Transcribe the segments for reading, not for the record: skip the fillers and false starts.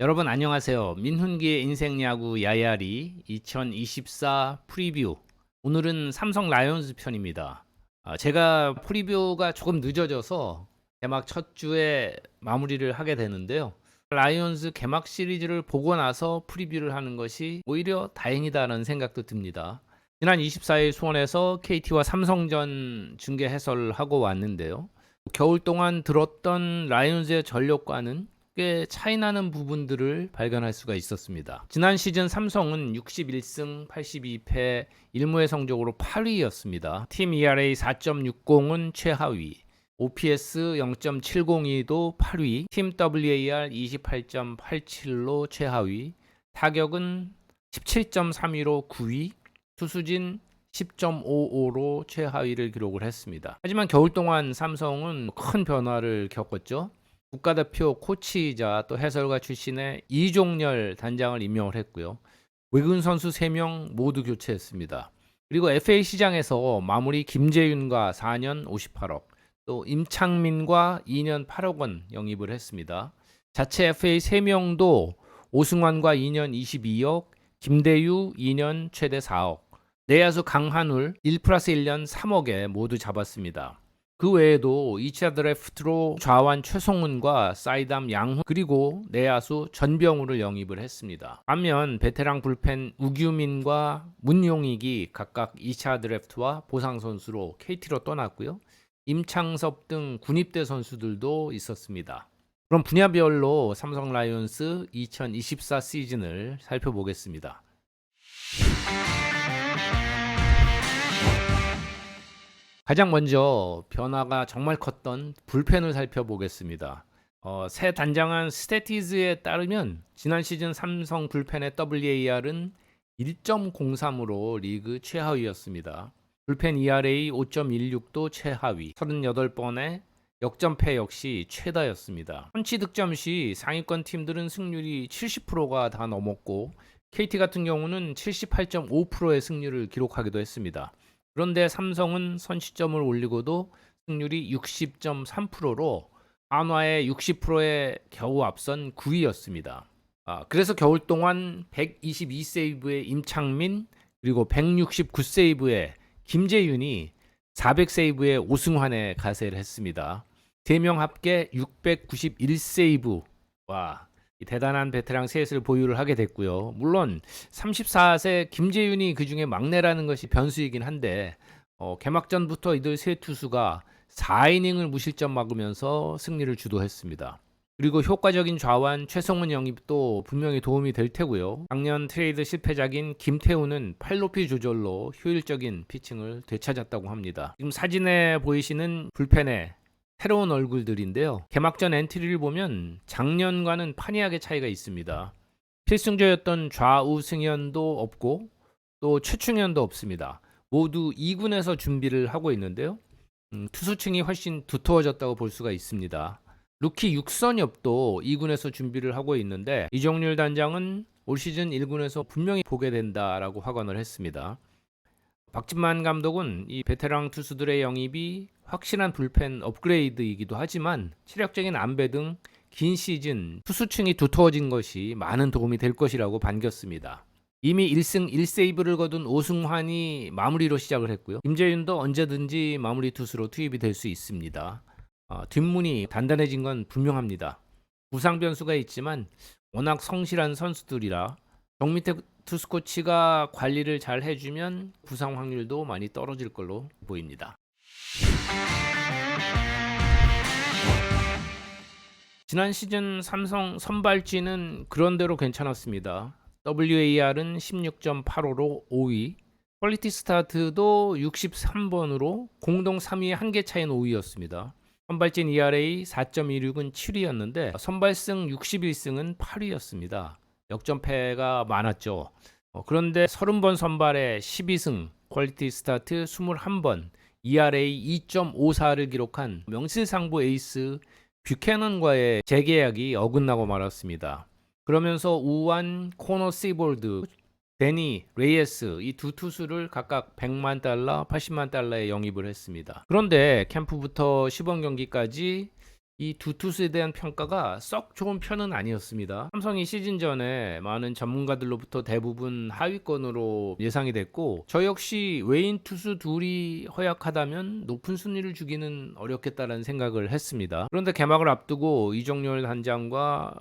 여러분 안녕하세요. 민훈기의 인생 야구 야야리 2024 프리뷰. 오늘은 삼성 라이온즈 편입니다. 제가 프리뷰가 조금 늦어져서 개막 첫 주에 마무리를 하게 되는데요. 라이온즈 개막 시리즈를 보고 나서 프리뷰를 하는 것이 오히려 다행이다라는 생각도 듭니다. 지난 24일 수원에서 KT와 삼성전 중계 해설을 하고 왔는데요. 겨울 동안 들었던 라이온즈의 전력과는 꽤 차이나는 부분들을 발견할 수가 있었습니다. 지난 시즌 삼성은 61승 82패 1무의 성적으로 8위였습니다. 팀 ERA 4.60은 최하위, OPS 0.702도 8위, 팀 WAR 28.87로 최하위, 타격은 17.32로 9위, 투수진 10.55로 최하위를 기록을 했습니다. 하지만 겨울 동안 삼성은 큰 변화를 겪었죠. 국가대표 코치이자 또 해설가 출신의 이종열 단장을 임명을 했고요. 외국인 선수 3명 모두 교체했습니다. 그리고 FA 시장에서 마무리 김재윤과 4년 58억, 또 임창민과 2년 8억 원 영입을 했습니다. 자체 FA 3명도 오승환과 2년 22억, 김대유 2년 최대 4억, 내야수 강한울 1+1년 3억에 모두 잡았습니다. 그 외에도 2차 드래프트로 좌완 최성훈과 사이담 양훈 그리고 내야수 전병우를 영입을 했습니다. 반면 베테랑 불펜 우규민과 문용익이 각각 2차 드래프트와 보상 선수로 KT로 떠났고요. 임창섭 등 군입대 선수들도 있었습니다. 그럼 분야별로 삼성 라이온스 2024 시즌을 살펴보겠습니다. 가장 먼저 변화가 정말 컸던 불펜을 살펴보겠습니다. 새 단장한 스태티즈에 따르면 지난 시즌 삼성 불펜의 WAR은 1.03으로 리그 최하위였습니다. 불펜 ERA 5.16도 최하위, 38번의 역전패 역시 최다였습니다. 펀치 득점 시 상위권 팀들은 승률이 70%가 다 넘었고 KT 같은 경우는 78.5%의 승률을 기록하기도 했습니다. 그런데 삼성은 선취점을 올리고도 승률이 60.3%로 한화의 60%에 겨우 앞선 9위였습니다. 그래서 겨울 동안 122세이브의 임창민 그리고 169세이브의 김재윤이 400세이브의 오승환에 가세를 했습니다. 3명 합계 691세이브. 와, 대단한 베테랑 셋을 보유를 하게 됐고요. 물론 34세 김재윤이 그중에 막내라는 것이 변수이긴 한데 개막전부터 이들 세 투수가 4이닝을 무실점 막으면서 승리를 주도했습니다. 그리고 효과적인 좌완 최성훈 영입도 분명히 도움이 될 테고요. 작년 트레이드 실패작인 김태우는 팔높이 조절로 효율적인 피칭을 되찾았다고 합니다. 지금 사진에 보이시는 불펜의 새로운 얼굴들인데요. 개막전 엔트리를 보면 작년과는 판이하게 차이가 있습니다. 필승조였던 좌우승현도 없고 또 최충현도 없습니다. 모두 2군에서 준비를 하고 있는데요. 투수층이 훨씬 두터워졌다고 볼 수가 있습니다. 루키 육선엽도 2군에서 준비를 하고 있는데 이정률 단장은 올 시즌 1군에서 분명히 보게 된다라고 확언을 했습니다. 박진만 감독은 이 베테랑 투수들의 영입이 확실한 불펜 업그레이드이기도 하지만 체력적인 안배 등 긴 시즌 투수층이 두터워진 것이 많은 도움이 될 것이라고 반겼습니다. 이미 1승 1세이브를 거둔 오승환이 마무리로 시작을 했고요. 김재윤도 언제든지 마무리 투수로 투입이 될 수 있습니다. 뒷문이 단단해진 건 분명합니다. 부상 변수가 있지만 워낙 성실한 선수들이라 정미태 투수 코치가 관리를 잘 해주면 부상 확률도 많이 떨어질 걸로 보입니다. 지난 시즌 삼성 선발진은 그런대로 괜찮았습니다. WAR은 16.85로 5위, 퀄리티 스타트도 63번으로 공동 3위의 한개 차인 5위였습니다. 선발진 ERA 4.16은 7위였는데 선발승 61승은 8위였습니다. 역전패가 많았죠. 그런데 30번 선발에 12승, 퀄리티 스타트 21번, ERA 2.54를 기록한 명실상부 에이스 뷰캐넌과의 재계약이 어긋나고 말았습니다. 그러면서 우완, 코너 시볼드, 데니, 레이에스 이 두 투수를 각각 100만 달러, 80만 달러에 영입을 했습니다. 그런데 캠프부터 시범 경기까지 이 두 투수에 대한 평가가 썩 좋은 편은 아니었습니다. 삼성이 시즌 전에 많은 전문가들로부터 대부분 하위권으로 예상이 됐고, 저 역시 외인 투수 둘이 허약하다면 높은 순위를 주기는 어렵겠다라는 생각을 했습니다. 그런데 개막을 앞두고 이정열 단장과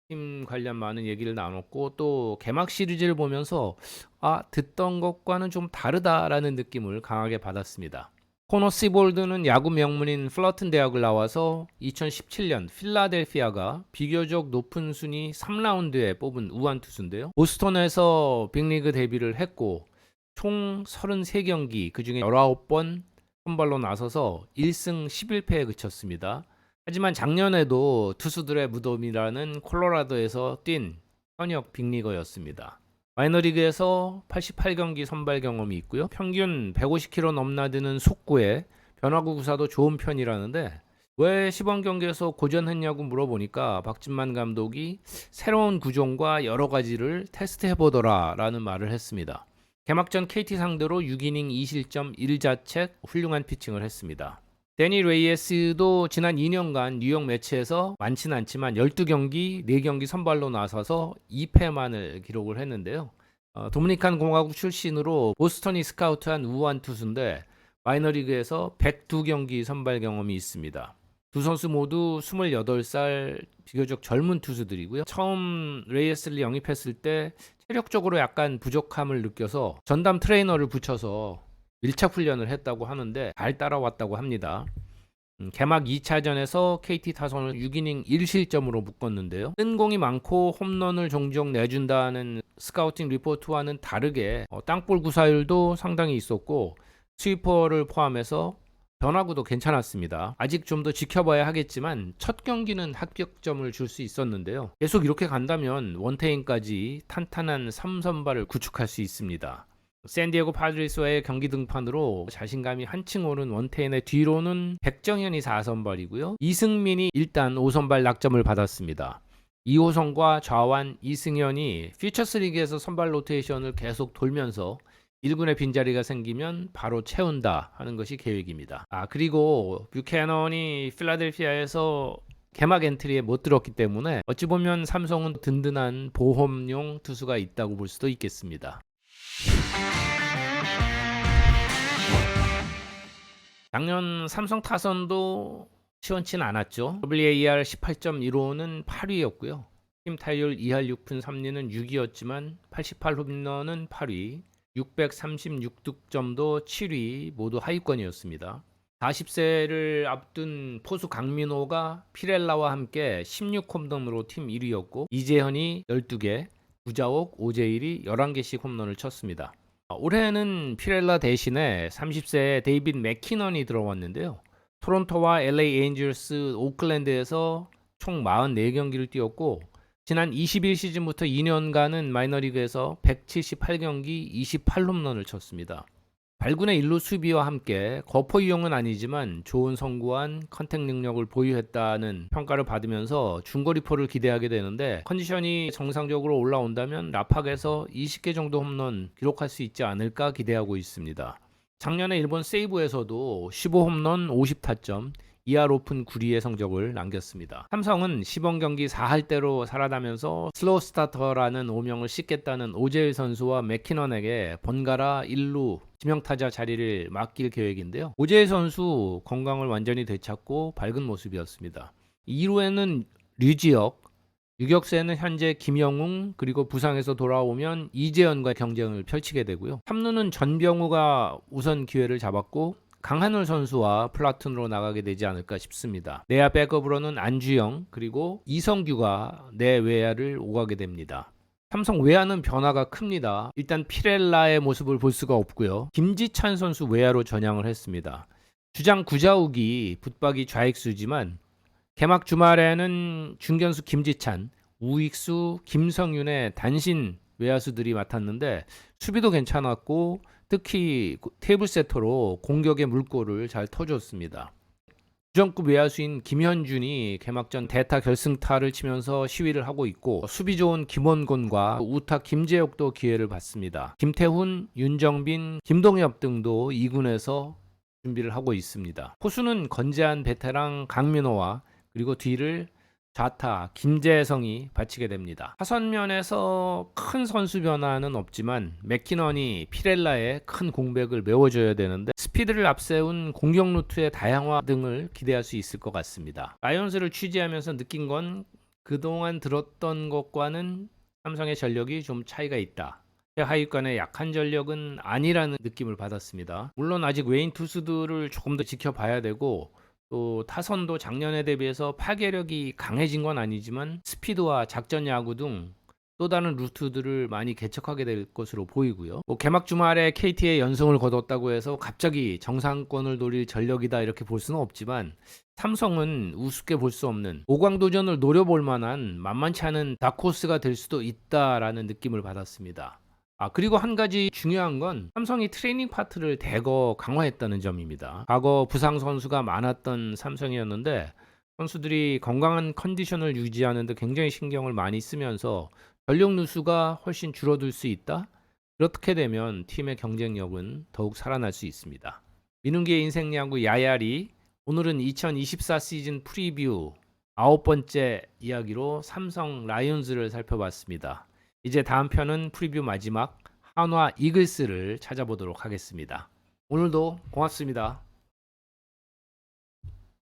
팀 관련 많은 얘기를 나눴고, 또 개막 시리즈를 보면서 듣던 것과는 좀 다르다라는 느낌을 강하게 받았습니다. 코너 시볼드는 야구 명문인 플러튼 대학을 나와서 2017년 필라델피아가 비교적 높은 순위 3라운드에 뽑은 우완 투수인데요. 보스턴에서 빅리그 데뷔를 했고 총 33경기 그중에 19번 선발로 나서서 1승 11패에 그쳤습니다. 하지만 작년에도 투수들의 무덤이라는 콜로라도에서 뛴 현역 빅리거였습니다. 마이너리그에서 88경기 선발 경험이 있고요. 평균 150km 넘나드는 속구에 변화구 구사도 좋은 편이라는데 왜 시범 경기에서 고전했냐고 물어보니까 박진만 감독이 새로운 구종과 여러 가지를 테스트해보더라 라는 말을 했습니다. 개막전 KT 상대로 6이닝 2실점 1자책 훌륭한 피칭을 했습니다. 데니 레이에스도 지난 2년간 뉴욕 매치에서 많지는 않지만 12경기 4경기 선발로 나서서 2패만을 기록을 했는데요. 도미니칸 공화국 출신으로 보스턴이 스카우트한 우완 투수인데 마이너리그에서 102경기 선발 경험이 있습니다. 두 선수 모두 28살 비교적 젊은 투수들이고요. 처음 레이에스를 영입했을 때 체력적으로 약간 부족함을 느껴서 전담 트레이너를 붙여서 밀착 훈련을 했다고 하는데 잘 따라왔다고 합니다. 개막 2차전에서 KT 타선을 6이닝 1실점으로 묶었는데요. 뜬 공이 많고 홈런을 종종 내준다는 스카우팅 리포트와는 다르게 땅볼 구사율도 상당히 있었고 스위퍼를 포함해서 변화구도 괜찮았습니다. 아직 좀 더 지켜봐야 하겠지만 첫 경기는 합격점을 줄 수 있었는데요. 계속 이렇게 간다면 원태인까지 탄탄한 3선발을 구축할 수 있습니다. 샌디에고 파드리스와의 경기 등판으로 자신감이 한층 오른 원태인의 뒤로는 백정현이 4선발이고요. 이승민이 일단 5선발 낙점을 받았습니다. 이호성과 좌완, 이승현이 퓨처스 리그에서 선발 로테이션을 계속 돌면서 1군의 빈자리가 생기면 바로 채운다 하는 것이 계획입니다. 그리고 뷰캐넌이 필라델피아에서 개막 엔트리에 못 들었기 때문에 어찌 보면 삼성은 든든한 보험용 투수가 있다고 볼 수도 있겠습니다. 작년 삼성 타선도 시원치는 않았죠. WAR 18.15는 8위였고요. 팀 타율 2할 6푼 3리는 6위였지만 88홈런은 8위, 636득점도 7위, 모두 하위권이었습니다. 40세를 앞둔 포수 강민호가 피렐라와 함께 16홈런으로 팀 1위였고 이재현이 12개, 구자옥, 오재일이 11개씩 홈런을 쳤습니다. 올해는 피렐라 대신에 30세의 데이빗 맥키넌이 들어왔는데요. 토론토와 LA 에인절스, 오클랜드에서 총 44경기를 뛰었고 지난 21시즌부터 2년간은 마이너리그에서 178경기 28홈런을 쳤습니다. 발군의 일루 수비와 함께 거포 이용은 아니지만 좋은 성구한 컨택 능력을 보유했다는 평가를 받으면서 중거리포를 기대하게 되는데 컨디션이 정상적으로 올라온다면 라팍에서 20개 정도 홈런 기록할 수 있지 않을까 기대하고 있습니다. 작년에 일본 세이브에서도 15홈런 50타점 2할 오픈 9리의 성적을 남겼습니다. 삼성은 시범 경기 4할대로 살아나면서 슬로우 스타터라는 오명을 씻겠다는 오재일 선수와 맥키넌에게 번갈아 1루 지명타자 자리를 맡길 계획인데요. 오재일 선수 건강을 완전히 되찾고 밝은 모습이었습니다. 2루에는 류지혁, 유격수에는 현재 김영웅, 그리고 부상에서 돌아오면 이재현과 경쟁을 펼치게 되고요. 3루는 전병우가 우선 기회를 잡았고 강한울 선수와 플라톤으로 나가게 되지 않을까 싶습니다. 내야 백업으로는 안주영 그리고 이성규가 내외야를 오가게 됩니다. 삼성 외야는 변화가 큽니다. 일단 피렐라의 모습을 볼 수가 없고요. 김지찬 선수 외야로 전향을 했습니다. 주장 구자욱이 붙박이 좌익수지만 개막 주말에는 중견수 김지찬, 우익수 김성윤의 단신 외야수들이 맡았는데 수비도 괜찮았고 특히 테이블 세터로 공격의 물꼬를 잘 터줬습니다. 주전급 외야수인 김현준이 개막전 대타 결승타를 치면서 시위를 하고 있고 수비 좋은 김원곤과 우타 김재혁도 기회를 받습니다. 김태훈, 윤정빈, 김동엽 등도 2군에서 준비를 하고 있습니다. 포수는 건재한 베테랑 강민호와 그리고 뒤를 좌타 김재성이 바치게 됩니다. 타선면에서 큰 선수 변화는 없지만 맥키넌이 피렐라의 큰 공백을 메워줘야 되는데 스피드를 앞세운 공격 루트의 다양화 등을 기대할 수 있을 것 같습니다. 라이온즈를 취재하면서 느낀 건 그동안 들었던 것과는 삼성의 전력이 좀 차이가 있다. 하위권의 약한 전력은 아니라는 느낌을 받았습니다. 물론 아직 외인 투수들을 조금 더 지켜봐야 되고 또 타선도 작년에 대비해서 파괴력이 강해진 건 아니지만 스피드와 작전 야구 등 또 다른 루트들을 많이 개척하게 될 것으로 보이고요. 개막 주말에 KT의 연승을 거뒀다고 해서 갑자기 정상권을 노릴 전력이다 이렇게 볼 수는 없지만 삼성은 우습게 볼 수 없는 5강 도전을 노려볼 만한 만만치 않은 다크호스가 될 수도 있다라는 느낌을 받았습니다. 그리고 한 가지 중요한 건 삼성이 트레이닝 파트를 대거 강화했다는 점입니다. 과거 부상 선수가 많았던 삼성이었는데 선수들이 건강한 컨디션을 유지하는 데 굉장히 신경을 많이 쓰면서 전력 누수가 훨씬 줄어들 수 있다. 그렇게 되면 팀의 경쟁력은 더욱 살아날 수 있습니다. 민웅기의 인생 야구 야야리, 오늘은 2024 시즌 프리뷰 9번째 이야기로 삼성 라이온즈를 살펴봤습니다. 이제 다음 편은 프리뷰 마지막 한화 이글스를 찾아보도록 하겠습니다. 오늘도 고맙습니다.